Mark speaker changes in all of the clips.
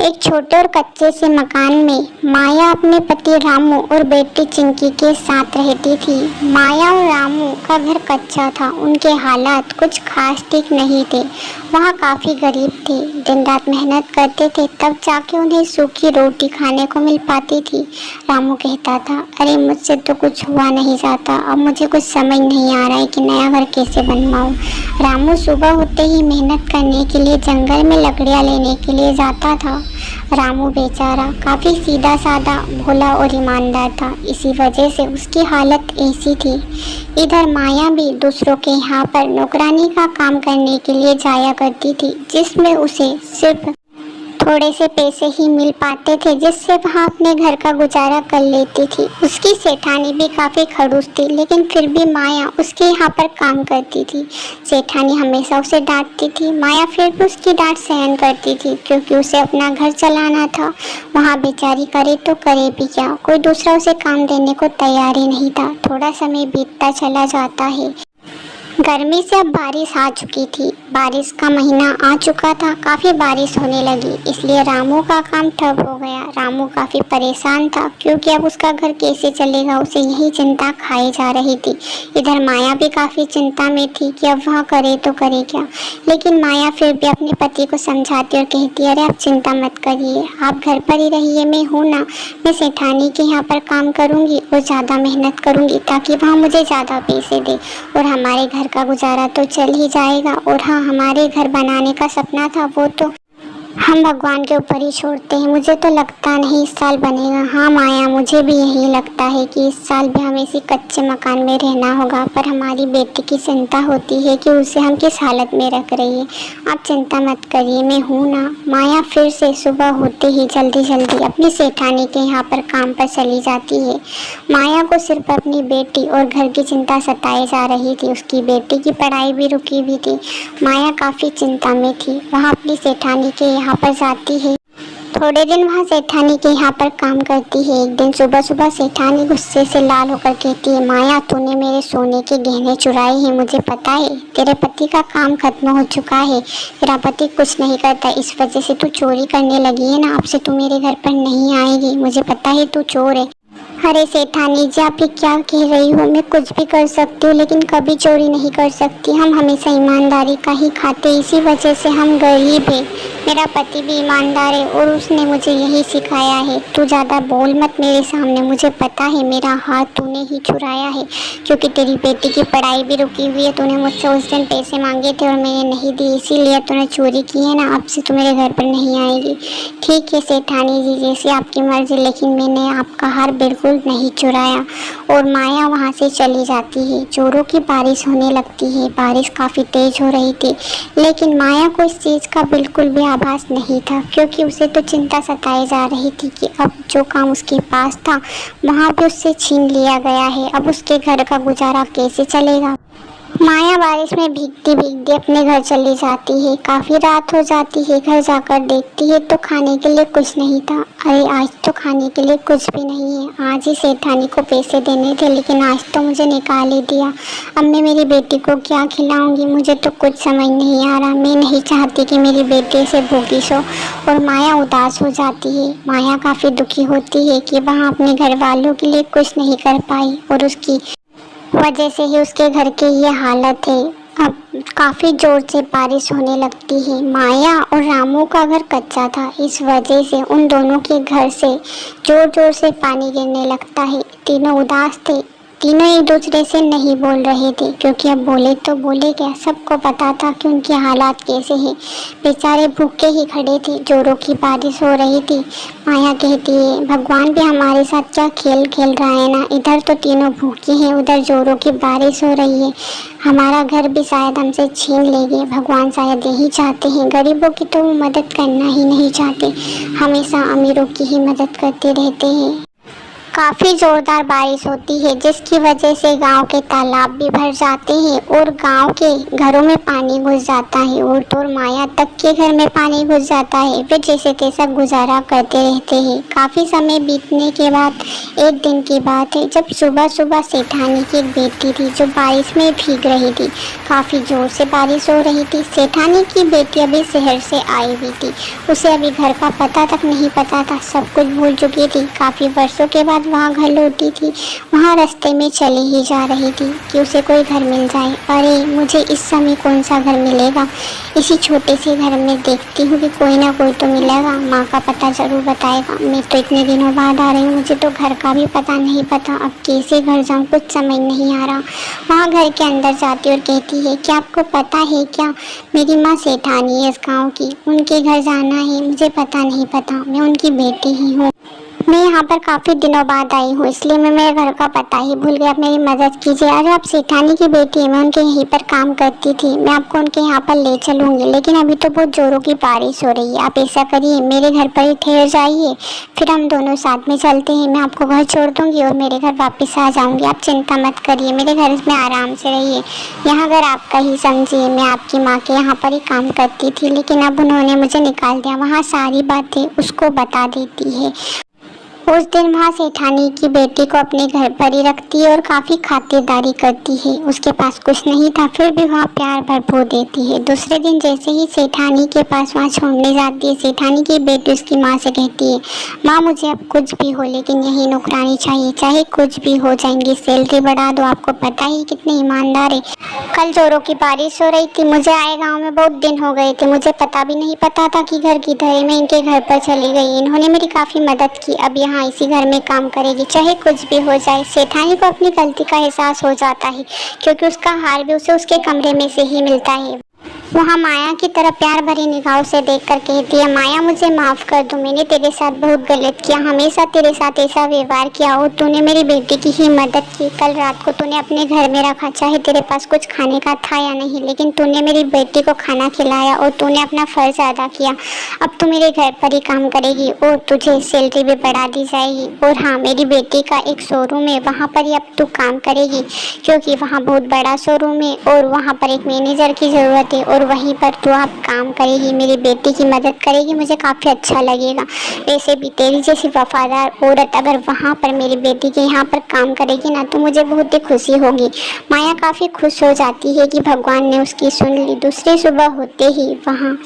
Speaker 1: एक छोटे और कच्चे से मकान में माया अपने पति रामू और बेटी चिंकी के साथ रहती थी। माया और रामू का घर कच्चा था, उनके हालात कुछ खास ठीक नहीं थे। वहाँ काफ़ी गरीब थे, दिन रात मेहनत करते थे तब जाके उन्हें सूखी रोटी खाने को मिल पाती थी। रामू कहता था, अरे मुझसे तो कुछ हुआ नहीं जाता, अब मुझे कुछ समझ नहीं आ रहा है कि नया घर कैसे बनवाऊँ। रामू सुबह होते ही मेहनत करने के लिए जंगल में लकड़ियाँ लेने के लिए जाता था। रामू बेचारा काफ़ी सीधा साधा, भोला और ईमानदार था, इसी वजह से उसकी हालत ऐसी थी। इधर माया भी दूसरों के यहाँ पर नौकरानी का काम करने के लिए जाया करती थी, जिसमें उसे सिर्फ थोड़े से पैसे ही मिल पाते थे, जिससे वह अपने घर का गुजारा कर लेती थी। उसकी सेठानी भी काफ़ी खड़ूस थी, लेकिन फिर भी माया उसके यहाँ पर काम करती थी। सेठानी हमेशा उसे डांटती थी, माया फिर भी उसकी डांट सहन करती थी, क्योंकि उसे अपना घर चलाना था। वहाँ बेचारी करे तो करे भी क्या, कोई दूसरा उसे काम देने को तैयार ही नहीं था। थोड़ा समय बीतता चला जाता है। गर्मी से अब बारिश आ चुकी थी, बारिश का महीना आ चुका था, काफ़ी बारिश होने लगी, इसलिए रामू का काम ठप हो गया। रामू काफ़ी परेशान था, क्योंकि अब उसका घर कैसे चलेगा, उसे यही चिंता खाई जा रही थी। इधर माया भी काफ़ी चिंता में थी कि अब वह करे तो करे क्या, लेकिन माया फिर भी अपने पति को समझाती और कहती, अरे आप चिंता मत करिए, आप घर पर ही रहिए, मैं हूँ ना, मैं सेठानी के यहाँ पर काम करूँगी और ज़्यादा मेहनत करूँगी ताकि वह मुझे ज़्यादा पैसे दे और हमारे घर का गुजारा तो चल ही जाएगा। और हाँ, हमारे घर बनाने का सपना था वो तो हम भगवान के ऊपर ही छोड़ते हैं, मुझे तो लगता नहीं इस साल बनेगा। हाँ माया, मुझे भी यही लगता है कि इस साल भी हमें इसी कच्चे मकान में रहना होगा, पर हमारी बेटी की चिंता होती है कि उसे हम किस हालत में रख रही है। आप चिंता मत करिए, मैं हूँ ना। माया फिर से सुबह होते ही जल्दी जल्दी अपनी सेठानी के यहाँ पर काम पर चली जाती है। माया को सिर्फ अपनी बेटी और घर की चिंता सताई जा रही थी, उसकी बेटी की पढ़ाई भी रुकी हुई थी। माया काफ़ी चिंता में थी। वह अपनी सेठानी के यहाँ पर जाती है, थोड़े दिन वहाँ सेठानी के यहाँ पर काम करती है। एक दिन सुबह सुबह सेठानी गुस्से से लाल होकर कहती है, माया तूने मेरे सोने के गहने चुराए हैं, मुझे पता है। तेरे पति का काम खत्म हो चुका है, तेरा पति कुछ नहीं करता, इस वजह से तू चोरी करने लगी है ना, अब से तू मेरे घर पर नहीं आएगी, मुझे पता है तू चोर है। अरे सेठानी जी, आप ये क्या कह रही हो, मैं कुछ भी कर सकती हूँ लेकिन कभी चोरी नहीं कर सकती। हम हमेशा ईमानदारी का ही खाते, इसी वजह से हम गरीब हैं। मेरा पति भी ईमानदार है और उसने मुझे यही सिखाया है। तू ज़्यादा बोल मत मेरे सामने, मुझे पता है मेरा हाथ तूने ही छुड़ाया है, क्योंकि तेरी बेटी की पढ़ाई भी रुकी हुई है। तूने मुझसे उस दिन पैसे मांगे थे और मैंने नहीं दी, इसीलिए तूने चोरी की है ना, अब से तू मेरे घर पर नहीं आएगी। ठीक है सेठानी जी, जैसे आपकी मर्जी, लेकिन मैंने आपका हार बिल्कुल नहीं चुराया। और माया वहाँ से चली जाती है। जोरों की बारिश होने लगती है, बारिश काफ़ी तेज हो रही थी, लेकिन माया को इस चीज़ का बिल्कुल भी आभास नहीं था, क्योंकि उसे तो चिंता सताई जा रही थी कि अब जो काम उसके पास था वहाँ भी उससे छीन लिया गया है, अब उसके घर का गुजारा कैसे चलेगा। माया बारिश में भीगती भीगती अपने घर चली जाती है। काफ़ी रात हो जाती है, घर जाकर देखती है तो खाने के लिए कुछ नहीं था। अरे आज तो खाने के लिए कुछ भी नहीं है, आज ही सेठानी को पैसे देने थे लेकिन आज तो मुझे निकाल ही दिया। अब मैं मेरी बेटी को क्या खिलाऊंगी, मुझे तो कुछ समझ नहीं आ रहा। मैं नहीं चाहती कि मेरी बेटी से भूखी सो। और माया उदास हो जाती है। माया काफ़ी दुखी होती है कि वह अपने घर वालों के लिए कुछ नहीं कर पाई और उसकी वजह से ही उसके घर की ये हालत है। अब काफ़ी ज़ोर से बारिश होने लगती है। माया और रामू का घर कच्चा था, इस वजह से उन दोनों के घर से ज़ोर ज़ोर से पानी गिरने लगता है। तीनों उदास थे, तीनों एक दूसरे से नहीं बोल रहे थे, क्योंकि अब बोले तो बोले क्या, सबको पता था कि उनके हालात कैसे हैं। बेचारे भूखे ही खड़े थे, जोरों की बारिश हो रही थी। माया कहती है, भगवान भी हमारे साथ क्या खेल खेल रहा है ना, इधर तो तीनों भूखे हैं, उधर जोरों की बारिश हो रही है, हमारा घर भी शायद हमसे छीन लेंगे। भगवान शायद यही चाहते हैं, गरीबों की तो वो मदद करना ही नहीं चाहते, हमेशा अमीरों की ही मदद करते रहते हैं। काफ़ी ज़ोरदार बारिश होती है जिसकी वजह से गांव के तालाब भी भर जाते हैं और गांव के घरों में पानी घुस जाता है और तो माया तक के घर में पानी घुस जाता है। वे जैसे तैसा गुजारा करते रहते हैं। काफ़ी समय बीतने के बाद एक दिन की बात है जब सुबह सुबह सेठानी की एक बेटी थी जो बारिश में भीग रही थी। काफ़ी ज़ोर से बारिश हो रही थी। सेठानी की बेटी अभी शहर से आई हुई थी। उसे अभी घर का पता तक नहीं पता था, सब कुछ भूल चुकी थी। काफ़ी वर्षों के बाद वहाँ घर लौटी थी। वहाँ रास्ते में चली ही जा रही थी कि उसे कोई घर मिल जाए। अरे मुझे इस समय कौन सा घर मिलेगा, इसी छोटे से घर में देखती हूँ कि कोई ना कोई तो मिलेगा, माँ का पता ज़रूर बताएगा। मैं तो इतने दिनों बाद आ रही हूँ, मुझे तो घर का भी पता नहीं पता, अब कैसे घर जाऊँ कुछ समझ नहीं आ रहा। वहाँ घर के अंदर जाती और कहती है कि आपको पता है क्या, मेरी माँ सेठानी है इस गाँव की, उनके घर जाना है। मुझे पता नहीं पता, मैं उनकी बेटी ही हूँ। मैं यहाँ पर काफ़ी दिनों बाद आई हूँ इसलिए मैं मेरे घर का पता ही भूल गया, आप मेरी मदद कीजिए। अरे आप सेठानी की बेटी है, मैं उनके यहीं पर काम करती थी, मैं आपको उनके यहाँ पर ले चलूँगी, लेकिन अभी तो बहुत ज़ोरों की बारिश हो रही है। आप ऐसा करिए मेरे घर पर ही ठहर जाइए, फिर हम दोनों साथ में चलते हैं। मैं आपको घर छोड़ दूँगी और मेरे घर वापस आ जाऊँगी। आप चिंता मत करिए, मेरे घर में आराम से रहिए। यहाँ घर आपका ही समझिए, मैं आपकी माँ के यहाँ पर ही काम करती थी, लेकिन अब उन्होंने मुझे निकाल दिया। वहाँ सारी बातें उसको बता देती है। उस दिन वहाँ सेठानी की बेटी को अपने घर पर ही रखती है और काफ़ी खातिरदारी करती है। उसके पास कुछ नहीं था फिर भी वहाँ प्यार भरपूर देती है। दूसरे दिन जैसे ही सेठानी के पास वहाँ छोड़ने जाती है, सेठानी की बेटी उसकी माँ से कहती है, माँ मुझे अब कुछ भी हो लेकिन यही नौकरानी चाहिए, चाहे कुछ भी हो जाएंगी, सैलरी बढ़ा दो। आपको पता ही कितने ईमानदार है। कल जोरों की बारिश हो रही थी, मुझे आए गाँव में बहुत दिन हो गए थे, मुझे पता भी नहीं पता था कि घर किधर है। मैं इनके घर पर चली गई, इन्होंने मेरी काफ़ी मदद की। अब यहाँ इसी घर में काम करेगी, चाहे कुछ भी हो जाए। सेठानी को अपनी गलती का एहसास हो जाता है क्योंकि उसका हार भी उसे उसके कमरे में से ही मिलता है। वहाँ माया की तरफ प्यार भरी निगाहों से देखकर कहती है, माया मुझे माफ़ कर दो, मैंने तेरे साथ बहुत गलत किया, हमेशा तेरे साथ ऐसा व्यवहार किया और तूने मेरी बेटी की ही मदद की। कल रात को तूने अपने घर में रखा, चाहे तेरे पास कुछ खाने का था या नहीं, लेकिन तूने मेरी बेटी को खाना खिलाया और तूने अपना फ़र्ज अदा किया। अब तू मेरे घर पर ही काम करेगी और तुझे सैलरी भी बढ़ा दी जाएगी। और हाँ, मेरी बेटी का एक शोरूम है, वहाँ पर ही अब तू काम करेगी क्योंकि वहाँ बहुत बड़ा शोरूम है और वहाँ पर एक मैनेजर की ज़रूरत है और वहीं पर तू आप काम करेगी, मेरी बेटी की मदद करेगी, मुझे काफ़ी अच्छा लगेगा। वैसे भी तेरी जैसी वफादार औरत अगर वहाँ पर मेरी बेटी के यहाँ पर काम करेगी ना तो मुझे बहुत ही खुशी होगी। माया काफ़ी खुश हो जाती है कि भगवान ने उसकी सुन ली। दूसरी सुबह होते ही वहाँ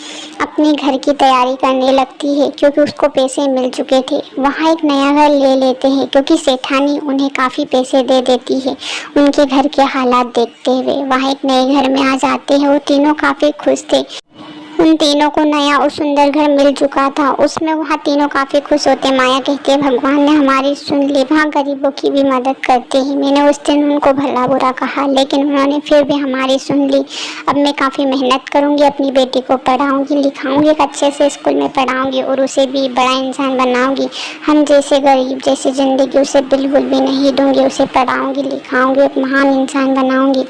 Speaker 1: अपने घर की तैयारी करने लगती है क्योंकि उसको पैसे मिल चुके थे। वहाँ एक नया घर ले लेते हैं क्योंकि सेठानी उन्हें काफ़ी पैसे दे देती है उनके घर के हालात देखते हुए। वहाँ एक नए घर में आ जाते हैं और तीनों काफ़ी खुश थे। उन तीनों को नया और सुंदर घर मिल चुका था, उसमें वहाँ तीनों काफ़ी खुश होते। माया कहती है, भगवान ने हमारी सुन ली, वहाँ गरीबों की भी मदद करते हैं। मैंने उस दिन उनको भला बुरा कहा लेकिन उन्होंने फिर भी हमारी सुन ली। अब मैं काफ़ी मेहनत करूँगी, अपनी बेटी को पढ़ाऊँगी लिखाऊँगी, एक अच्छे से स्कूल में पढ़ाऊँगी और उसे भी बड़ा इंसान बनाऊँगी। हम जैसे गरीब जैसी ज़िंदगी उसे बिल्कुल भी नहीं दूँगी, उसे पढ़ाऊँगी लिखाऊँगी, एक महान इंसान बनाऊँगी।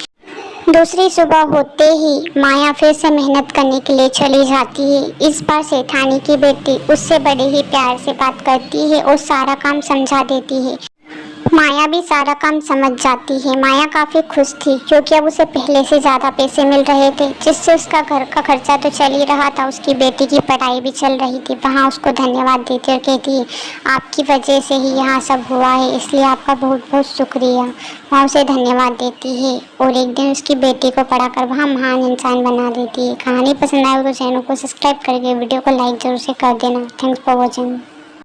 Speaker 1: दूसरी सुबह होते ही माया फिर से मेहनत करने के लिए चली जाती है। इस बार सेठानी की बेटी उससे बड़े ही प्यार से बात करती है और सारा काम समझा देती है। माया भी सारा काम समझ जाती है। माया काफ़ी खुश थी क्योंकि अब उसे पहले से ज़्यादा पैसे मिल रहे थे जिससे उसका घर का खर्चा तो चल ही रहा था, उसकी बेटी की पढ़ाई भी चल रही थी। वहाँ उसको धन्यवाद देती और कहती है, आपकी वजह से ही यहाँ सब हुआ है, इसलिए आपका बहुत बहुत शुक्रिया। वहाँ उसे धन्यवाद देती है और एक दिन उसकी बेटी को पढ़ाकर वहाँ महान इंसान बना देती है। कहानी पसंद आए तो चैनल को सब्सक्राइब करके वीडियो को लाइक जरूर से कर देना। Thanks for watching.